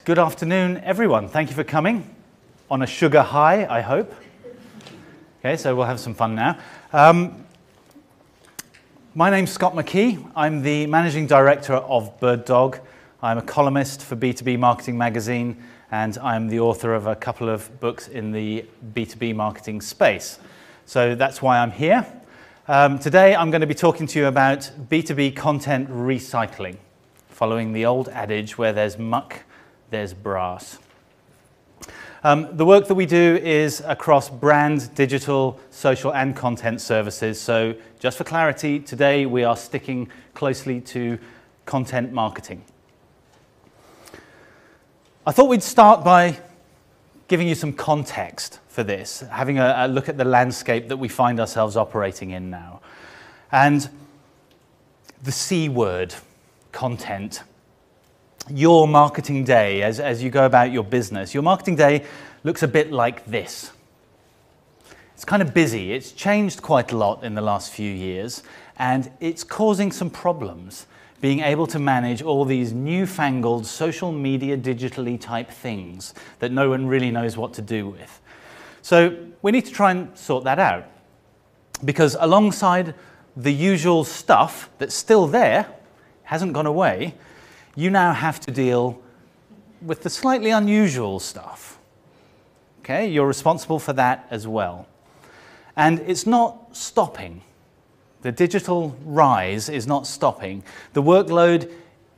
Good afternoon, everyone. Thank you for coming on a sugar high, I hope. Okay, so we'll have some fun now. My name's Scot McKee. I'm the managing director of Birddog. I'm a columnist for B2B Marketing Magazine, and I'm the author of a couple of books in the B2B marketing space. So that's why I'm here. Today I'm going to be talking to you about B2B content recycling, following the old adage, where there's muck, there's brass. The work that we do is across brand, digital, social and content services. So just for clarity, today we are sticking closely to content marketing. I thought we'd start by giving you some context for this, having a look at the landscape that we find ourselves operating in now. And the C word, content. Your marketing day, as you go about your business, your marketing day looks a bit like this. It's kind of busy. It's changed quite a lot in the last few years, and it's causing some problems being able to manage all these newfangled social media digitally type things that no one really knows what to do with. So we need to try and sort that out, because alongside the usual stuff that's still there, hasn't gone away, you now have to deal with the slightly unusual stuff. Okay, you're responsible for that as well. And it's not stopping. The digital rise is not stopping. The workload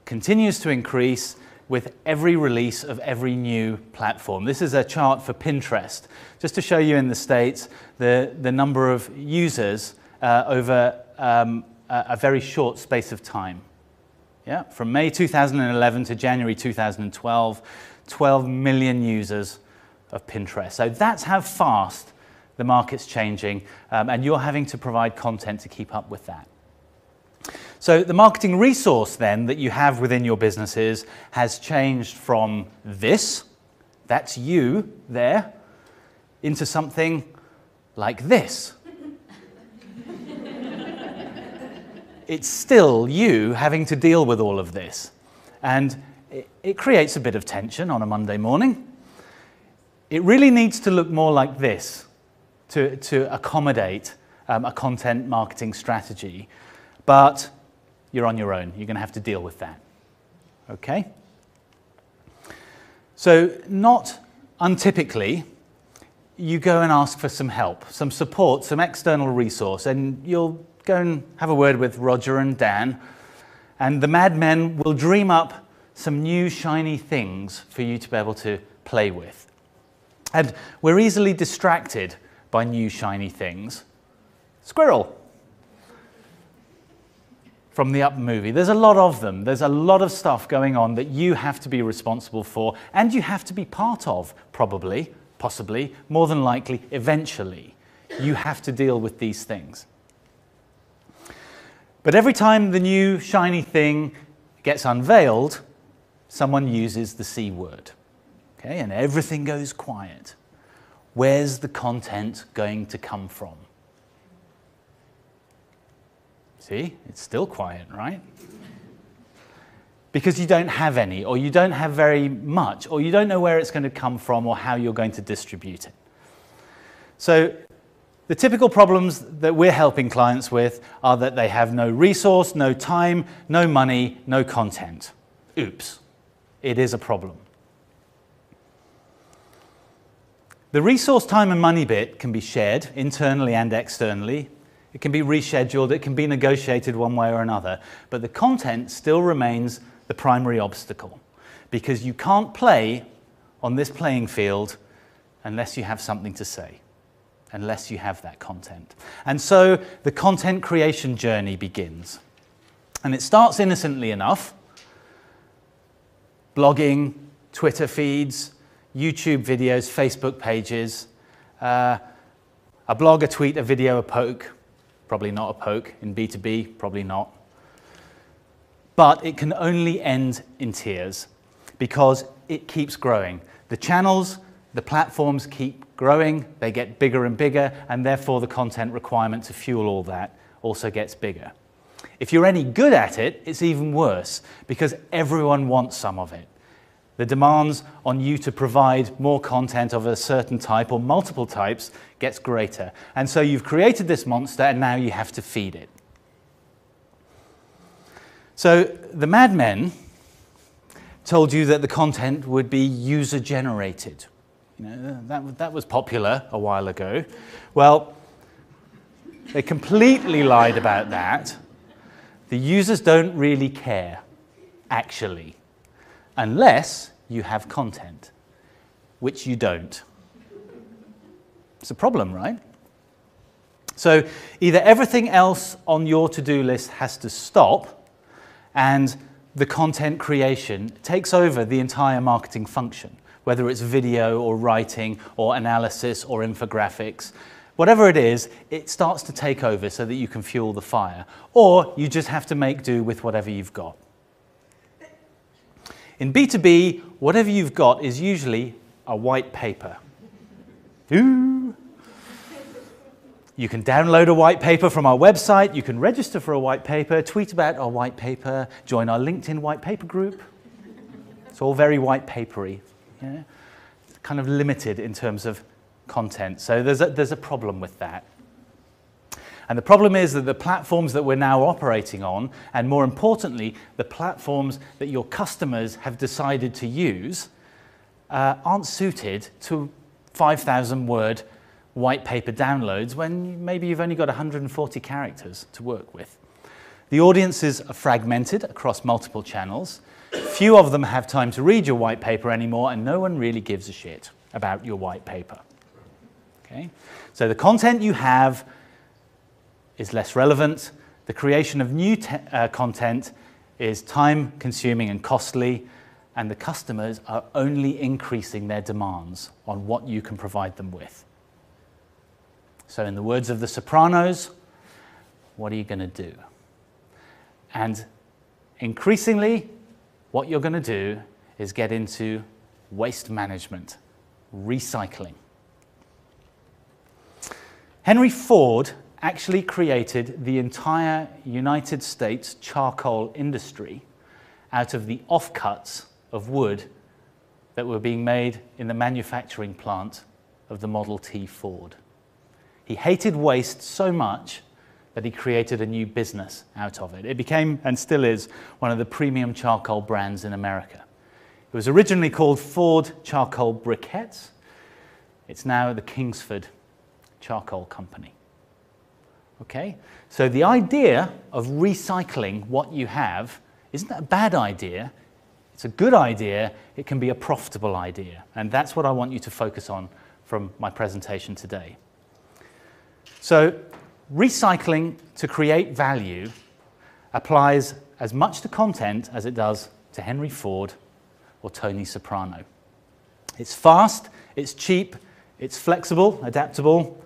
continues to increase with every release of every new platform. This is a chart for Pinterest, just to show you in the States the number of users over a very short space of time. Yeah, from May 2011 to January 2012, 12 million users of Pinterest. So that's how fast the market's changing, and you're having to provide content to keep up with that. So the marketing resource then that you have within your businesses has changed from this, that's you there, into something like this. It's still you having to deal with all of this. And it creates a bit of tension on a Monday morning. It really needs to look more like this to accommodate a content marketing strategy. But you're on your own. You're going to have to deal with that. Okay? So not untypically, you go and ask for some help, some support, some external resource, and you'll go and have a word with Roger and Dan, and the madmen will dream up some new shiny things for you to be able to play with. And we're easily distracted by new shiny things. Squirrel from the Up movie. There's a lot of them. There's a lot of stuff going on that you have to be responsible for, and you have to be part of, probably, possibly, more than likely, eventually. You have to deal with these things. But every time the new shiny thing gets unveiled, someone uses the C word. Okay, and everything goes quiet. Where's the content going to come from? See, it's still quiet, right? Because you don't have any, or you don't have very much, or you don't know where it's going to come from or how you're going to distribute it. So the typical problems that we're helping clients with are that they have no resource, no time, no money, no content. Oops, it is a problem. The resource, time and money bit can be shared internally and externally. It can be rescheduled, it can be negotiated one way or another, but the content still remains the primary obstacle, because you can't play on this playing field unless you have something to say, unless you have that content. And so the content creation journey begins. And it starts innocently enough. Blogging, Twitter feeds, YouTube videos, Facebook pages, a blog, a tweet, a video, a poke. Probably not a poke in B2B, probably not. But it can only end in tears because it keeps growing. The channels, the platforms keep growing, they get bigger and bigger, and therefore the content requirement to fuel all that also gets bigger. If you're any good at it, it's even worse because everyone wants some of it. The demands on you to provide more content of a certain type or multiple types gets greater. And so you've created this monster and now you have to feed it. So the madmen told you that the content would be user-generated. You know, that was popular a while ago. Well, they completely lied about that. The users don't really care, actually, unless you have content, which you don't. It's a problem, right? So either everything else on your to-do list has to stop and the content creation takes over the entire marketing function, whether it's video or writing or analysis or infographics. Whatever it is, it starts to take over so that you can fuel the fire. Or you just have to make do with whatever you've got. In B2B, whatever you've got is usually a white paper. Ooh. You can download a white paper from our website, you can register for a white paper, tweet about our white paper, join our LinkedIn white paper group. It's all very white papery. Yeah? Kind of limited in terms of content. So there's a problem with that. And the problem is that the platforms that we're now operating on, and more importantly, the platforms that your customers have decided to use, aren't suited to 5,000-word white paper downloads when maybe you've only got 140 characters to work with. The audiences are fragmented across multiple channels. Few of them have time to read your white paper anymore, and no one really gives a shit about your white paper. Okay? So the content you have is less relevant. The creation of new content is time-consuming and costly, and the customers are only increasing their demands on what you can provide them with. So in the words of The Sopranos, what are you going to do? And increasingly, what you're going to do is get into waste management, recycling. Henry Ford actually created the entire United States charcoal industry out of the offcuts of wood that were being made in the manufacturing plant of the Model T Ford. He hated waste so much that he created a new business out of it. It became, and still is, one of the premium charcoal brands in America. It was originally called Ford Charcoal Briquettes. It's now the Kingsford Charcoal Company. Okay? So the idea of recycling what you have isn't a bad idea. It's a good idea. It can be a profitable idea. And that's what I want you to focus on from my presentation today. So recycling to create value applies as much to content as it does to Henry Ford or Tony Soprano. It's fast, it's cheap, it's flexible, adaptable,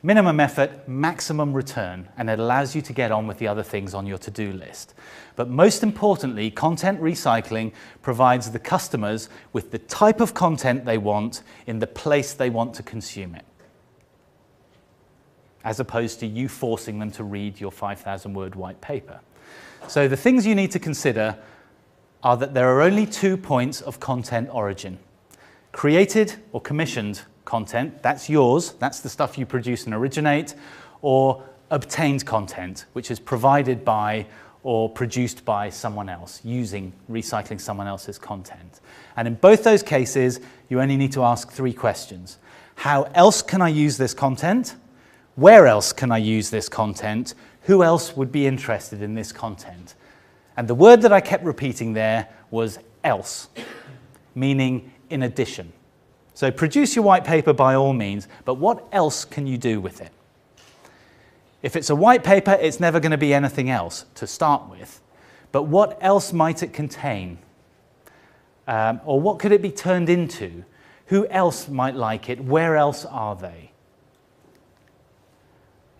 minimum effort, maximum return, and it allows you to get on with the other things on your to-do list. But most importantly, content recycling provides the customers with the type of content they want in the place they want to consume it, as opposed to you forcing them to read your 5,000-word white paper. So the things you need to consider are that there are only 2 points of content origin. Created or commissioned content, that's yours, that's the stuff you produce and originate, or obtained content, which is provided by or produced by someone else, recycling someone else's content. And in both those cases, you only need to ask 3 questions. How else can I use this content? Where else can I use this content? Who else would be interested in this content? And the word that I kept repeating there was else, meaning in addition. So produce your white paper by all means, but what else can you do with it? If it's a white paper, it's never going to be anything else to start with. But what else might it contain? Or what could it be turned into? Who else might like it? Where else are they?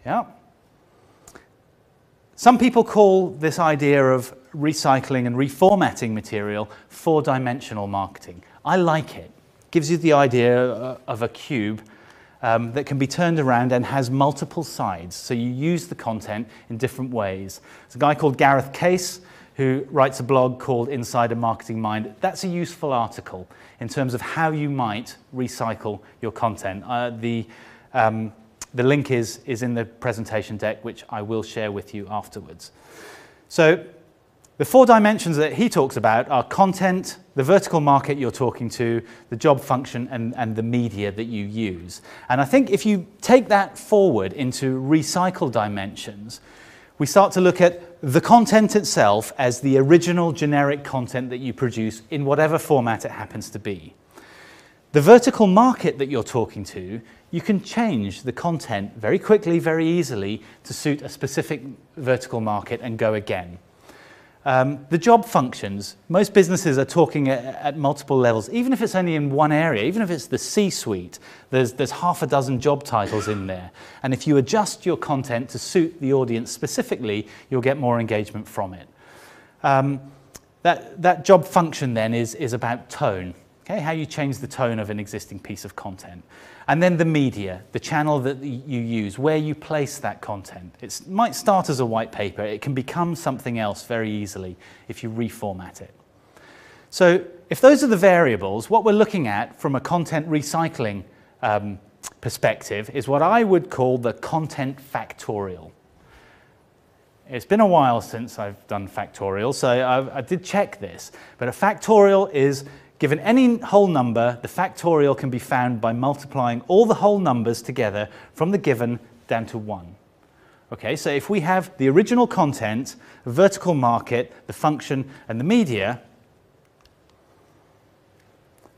Yeah. Some people call this idea of recycling and reformatting material 4-dimensional marketing. I like it. It gives you the idea of a cube that can be turned around and has multiple sides. So you use the content in different ways. There's a guy called Gareth Case who writes a blog called Inside a Marketing Mind. That's a useful article in terms of how you might recycle your content. The link is in the presentation deck, which I will share with you afterwards. So the 4 dimensions that he talks about are content, the vertical market you're talking to, the job function, and the media that you use. And I think if you take that forward into recycle dimensions, we start to look at the content itself as the original generic content that you produce in whatever format it happens to be. The vertical market that you're talking to, you can change the content very quickly, very easily to suit a specific vertical market and go again. The job functions, most businesses are talking at multiple levels, even if it's only in one area, even if it's the C-suite, there's half a dozen job titles in there. And if you adjust your content to suit the audience specifically, you'll get more engagement from it. That job function then is about tone, okay? How you change the tone of an existing piece of content. And then the media, the channel that you use, where you place that content. It might start as a white paper. It can become something else very easily if you reformat it. So if those are the variables, what we're looking at from a content recycling perspective is what I would call the content factorial. It's been a while since I've done factorial, so I did check this. But a factorial is, given any whole number, the factorial can be found by multiplying all the whole numbers together from the given down to 1. Okay, so if we have the original content, the vertical market, the function, and the media,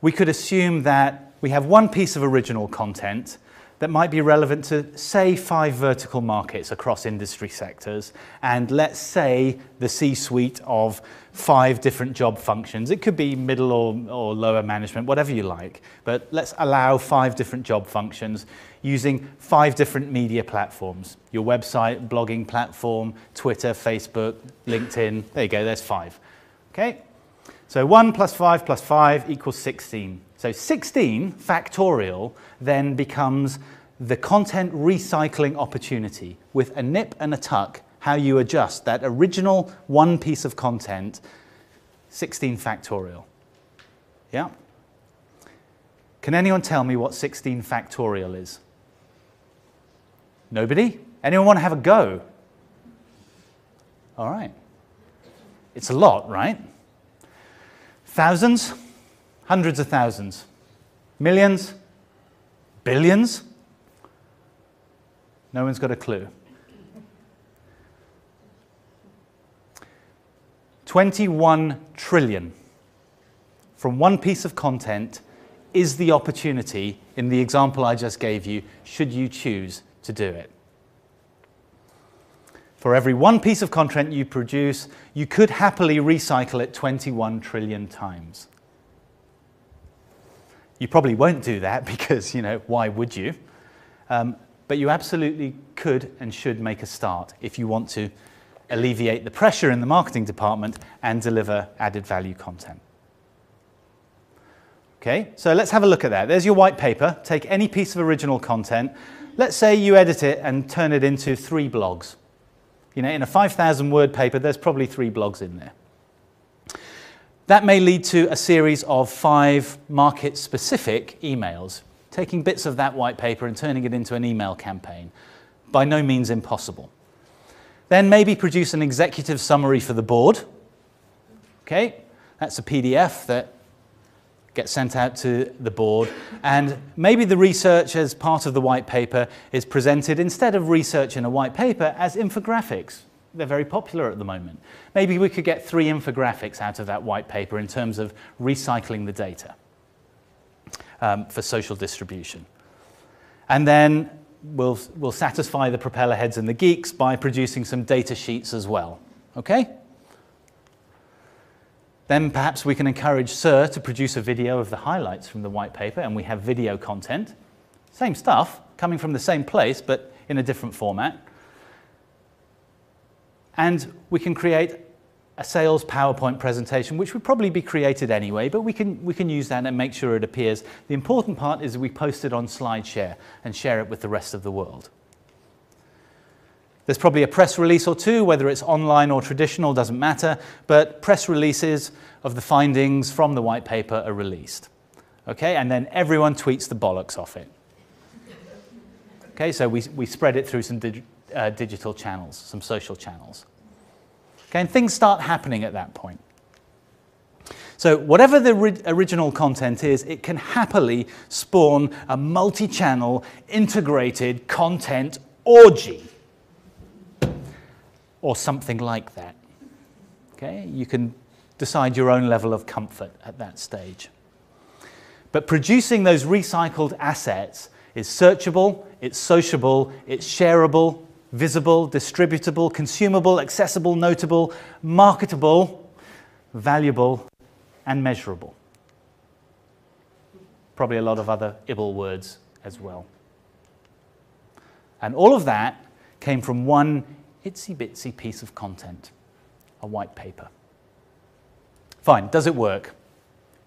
we could assume that we have one piece of original content that might be relevant to, say, 5 vertical markets across industry sectors, and let's say the C-suite of 5 different job functions. It could be middle or lower management, whatever you like, but let's allow 5 different job functions using 5 different media platforms. Your website, blogging platform, Twitter, Facebook, LinkedIn. There you go, there's 5. Okay? So 1 plus 5 plus 5 equals 16. So 16 factorial then becomes the content recycling opportunity with a nip and a tuck, how you adjust that original one piece of content, 16 factorial. Yeah? Can anyone tell me what 16 factorial is? Nobody? Anyone want to have a go? All right. It's a lot, right? Thousands? Hundreds of thousands? Millions? Billions? No one's got a clue. 21 trillion from one piece of content is the opportunity in the example I just gave you, should you choose to do it. For every one piece of content you produce, you could happily recycle it 21 trillion times. You probably won't do that because, you know, why would you? But you absolutely could and should make a start if you want to alleviate the pressure in the marketing department and deliver added value content. Okay, so let's have a look at that. There's your white paper. Take any piece of original content. Let's say you edit it and turn it into 3 blogs. You know, in a 5,000 word paper, there's probably 3 blogs in there. That may lead to a series of 5 market-specific emails, taking bits of that white paper and turning it into an email campaign. By no means impossible. Then maybe produce an executive summary for the board. Okay, that's a PDF that gets sent out to the board. And maybe the research as part of the white paper is presented, instead of research in a white paper, as infographics. They're very popular at the moment. Maybe we could get 3 infographics out of that white paper in terms of recycling the data for social distribution. And then we'll satisfy the propeller heads and the geeks by producing some data sheets as well. Okay? Then perhaps we can encourage Sir to produce a video of the highlights from the white paper, and we have video content. Same stuff, coming from the same place, but in a different format. And we can create a sales PowerPoint presentation, which would probably be created anyway, but we can use that and make sure it appears. The important part is we post it on SlideShare and share it with the rest of the world. There's probably a press release or two, whether it's online or traditional, doesn't matter, but press releases of the findings from the white paper are released. Okay, and then everyone tweets the bollocks off it. Okay, so we spread it through some digital channels, some social channels. Okay, and things start happening at that point. So whatever the original content is, it can happily spawn a multi-channel integrated content orgy or something like that. Okay, you can decide your own level of comfort at that stage. But producing those recycled assets is searchable, it's sociable, it's shareable, visible, distributable, consumable, accessible, notable, marketable, valuable, and measurable. Probably a lot of other IBL words as well. And all of that came from one itsy-bitsy piece of content, a white paper. Fine, does it work?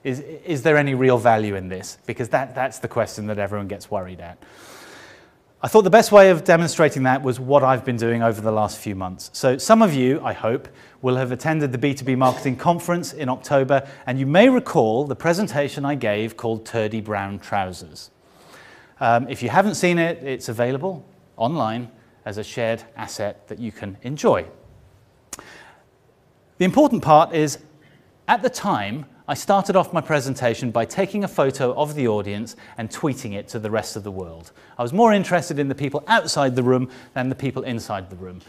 Is there any real value in this? Because that's the question that everyone gets worried at. I thought the best way of demonstrating that was what I've been doing over the last few months. So some of you, I hope, will have attended the B2B Marketing Conference in October, and you may recall the presentation I gave called Turdy Brown Trousers. If you haven't seen it, it's available online as a shared asset that you can enjoy. The important part is, at the time, I started off my presentation by taking a photo of the audience and tweeting it to the rest of the world. I was more interested in the people outside the room than the people inside the room.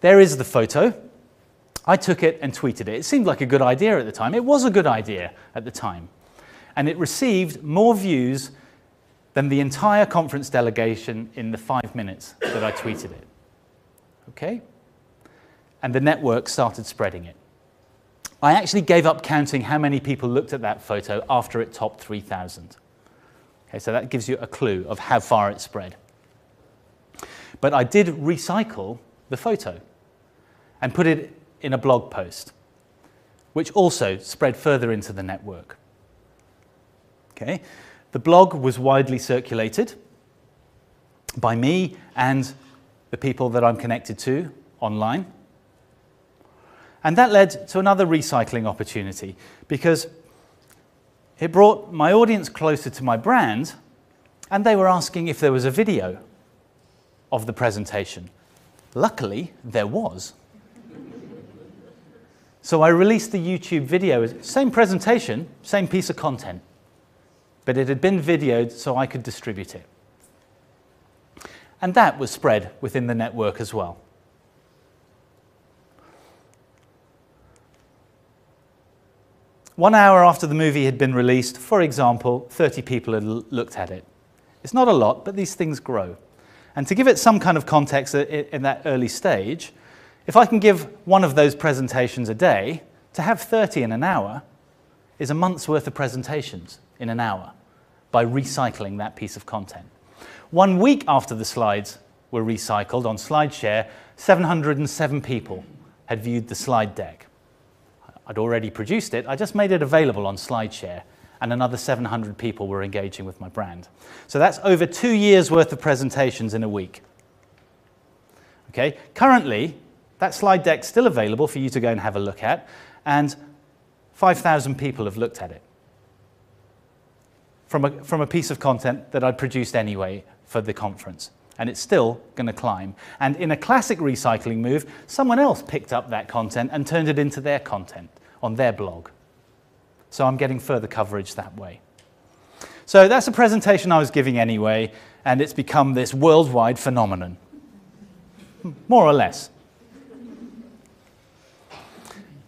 There is the photo. I took it and tweeted it. It seemed like a good idea at the time. It was a good idea at the time. And it received more views than the entire conference delegation in the 5 minutes that I tweeted it. Okay? And the network started spreading it. I actually gave up counting how many people looked at that photo after it topped 3,000. Okay, so that gives you a clue of how far it spread. But I did recycle the photo and put it in a blog post, which also spread further into the network. Okay, the blog was widely circulated by me and the people that I'm connected to online. And that led to another recycling opportunity because it brought my audience closer to my brand, and they were asking if there was a video of the presentation. Luckily, there was. So I released the YouTube video, same presentation, same piece of content, but it had been videoed so I could distribute it. And that was spread within the network as well. One hour after the movie had been released, for example, 30 people had looked at it. It's not a lot, but these things grow. And to give it some kind of context in that early stage, if I can give one of those presentations a day, to have 30 in an hour is a month's worth of presentations in an hour by recycling that piece of content. 1 week after the slides were recycled on SlideShare, 707 people had viewed the slide deck. I'd already produced it, I just made it available on SlideShare, and another 700 people were engaging with my brand. So that's over 2 years' worth of presentations in a week. Okay, currently, that slide deck's still available for you to go and have a look at, and 5,000 people have looked at it from a piece of content that I'd produced anyway for the conference. And it's still going to climb. And in a classic recycling move, someone else picked up that content and turned it into their content on their blog. So I'm getting further coverage that way. So that's a presentation I was giving anyway, and it's become this worldwide phenomenon, more or less.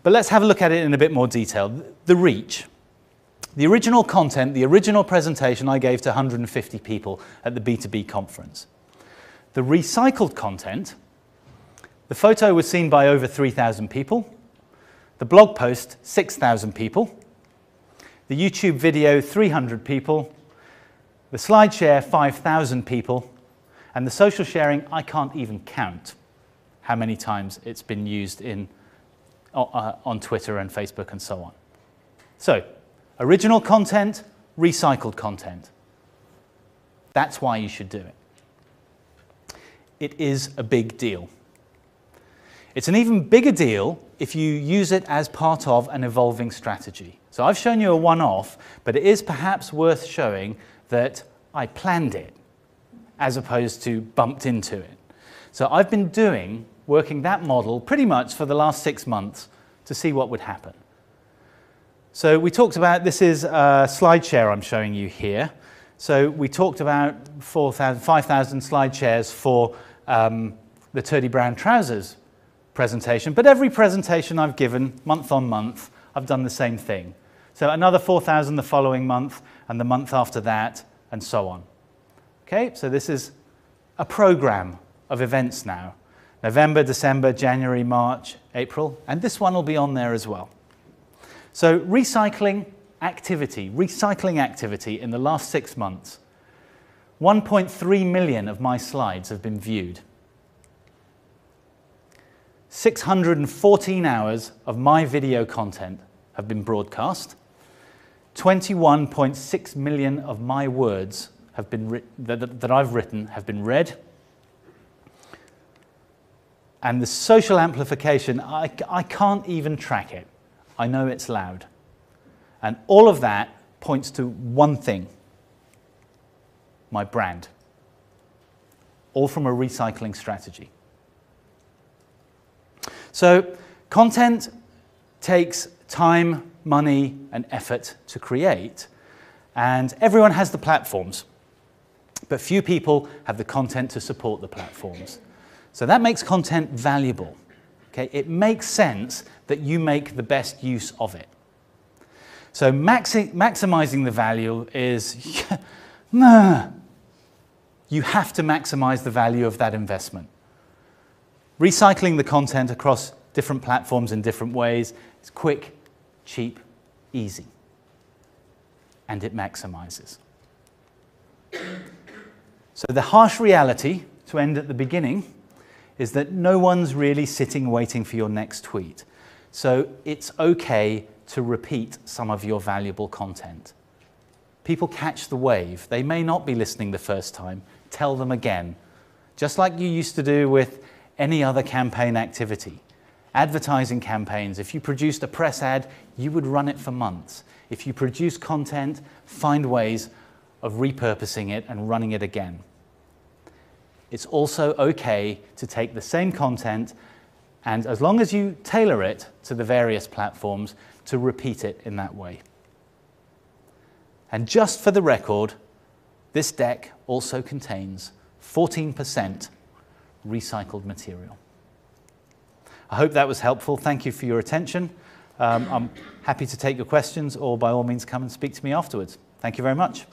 But let's have a look at it in a bit more detail. The reach. The original content, the original presentation I gave to 150 people at the B2B conference. The recycled content, the photo was seen by over 3,000 people, the blog post 6,000 people, the YouTube video 300 people, the SlideShare 5,000 people, and the social sharing I can't even count how many times it's been used on Twitter and Facebook and so on. So, original content, recycled content. That's why you should do it. It is a big deal. It's an even bigger deal if you use it as part of an evolving strategy. So I've shown you a one-off, but it is perhaps worth showing that I planned it as opposed to bumped into it. So I've been working that model pretty much for the last 6 months to see what would happen. So we talked about, this is a slide share I'm showing you here. So we talked about 5,000 slide shares for the Turdy Brown Trousers presentation, but every presentation I've given, month on month, I've done the same thing. So another 4,000 the following month, and the month after that, and so on. Okay, so this is a program of events now. November, December, January, March, April, and this one will be on there as well. So recycling activity in the last 6 months. 1.3 million of my slides have been viewed. 614 hours of my video content have been broadcast. 21.6 million of my words have been that I've written have been read. And the social amplification, I can't even track it. I know it's loud. And all of that points to one thing: my brand. All from a recycling strategy. So content takes time, money, and effort to create, and everyone has the platforms, but few people have the content to support the platforms. So that makes content valuable. Okay? It makes sense that you make the best use of it. So maximizing the value is, you have to maximize the value of that investment. Recycling the content across different platforms in different ways is quick, cheap, easy, and it maximizes. So the harsh reality, to end at the beginning, is that no one's really sitting waiting for your next tweet. So it's okay to repeat some of your valuable content. People catch the wave. They may not be listening the first time. Tell them again. Just like you used to do with any other campaign activity. Advertising campaigns, if you produced a press ad, you would run it for months. If you produce content, find ways of repurposing it and running it again. It's also okay to take the same content, and as long as you tailor it to the various platforms, to repeat it in that way. And just for the record, this deck also contains 14% recycled material. I hope that was helpful. Thank you for your attention. I'm happy to take your questions, or by all means come and speak to me afterwards. Thank you very much.